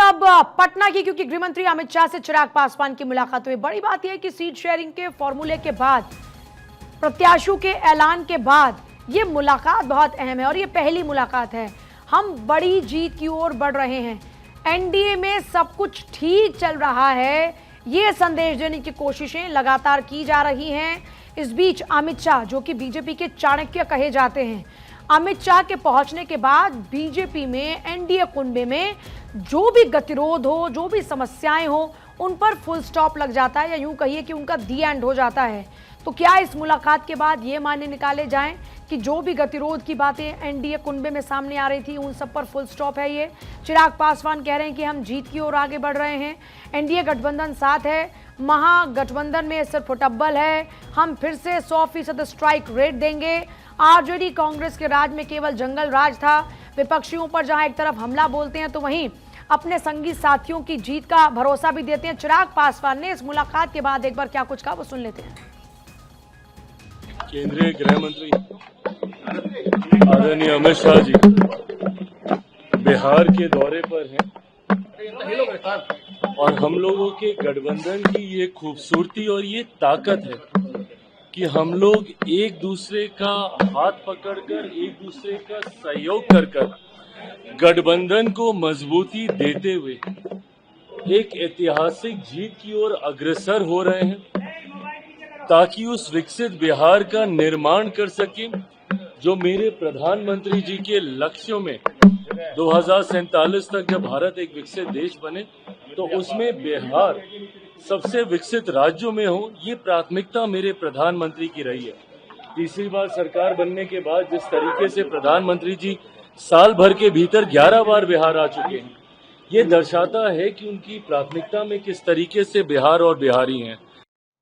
अब पटना की, क्योंकि गृह मंत्री अमित शाह से चिराग पासवान की मुलाकात हुई। बड़ी बात यह है कि सीट शेयरिंग के फॉर्मूले के बाद, प्रत्याशियों के ऐलान के बाद ये मुलाकात बहुत अहम है और ये पहली मुलाकात है। हम बड़ी जीत की ओर बढ़ रहे हैं, एनडीए में सब कुछ ठीक चल रहा है, ये संदेश देने की कोशिशें लगातार की जा रही हैं। इस बीच अमित शाह, जो कि बीजेपी के चाणक्य कहे जाते हैं, अमित शाह के पहुंचने के बाद बीजेपी में, एनडीए कुनबे में जो भी गतिरोध हो, जो भी समस्याएं हो, उन पर फुल स्टॉप लग जाता है, या यूं कहिए कि उनका दी एंड हो जाता है। तो क्या इस मुलाकात के बाद ये माने निकाले जाएं कि जो भी गतिरोध की बातें एनडीए कुनबे में सामने आ रही थी, उन सब पर फुल स्टॉप है? ये चिराग पासवान कह रहे हैं कि हम जीत की ओर आगे बढ़ रहे हैं, एनडीए गठबंधन साथ है, महागठबंधन में सिर्फ फुटबल है, हम फिर से 100% स्ट्राइक रेट देंगे। आरजेडी कांग्रेस के राज में केवल जंगल राज था, विपक्षियों पर जहां एक तरफ हमला बोलते हैं तो वहीं अपने संगी साथियों की जीत का भरोसा भी देते हैं। चिराग पासवान ने इस मुलाकात के बाद एक बार क्या कुछ कहा, वो सुन लेते हैं। केंद्रीय गृह मंत्री आदरणीय अमित शाह जी बिहार के दौरे पर हैं और हम लोगों के गठबंधन की ये खूबसूरती और ये ताकत है कि हम लोग एक दूसरे का हाथ पकड़कर, एक दूसरे का सहयोग कर गठबंधन को मजबूती देते हुए एक ऐतिहासिक जीत की ओर अग्रसर हो रहे हैं, ताकि उस विकसित बिहार का निर्माण कर सकें जो मेरे प्रधानमंत्री जी के लक्ष्यों में 2047 तक जब भारत एक विकसित देश बने तो उसमें बिहार सबसे विकसित राज्यों में हो, ये प्राथमिकता मेरे प्रधानमंत्री की रही है। तीसरी बार सरकार बनने के बाद जिस तरीके से प्रधानमंत्री जी साल भर के भीतर 11 बार बिहार आ चुके हैं, ये दर्शाता है कि उनकी प्राथमिकता में किस तरीके से बिहार और बिहारी हैं।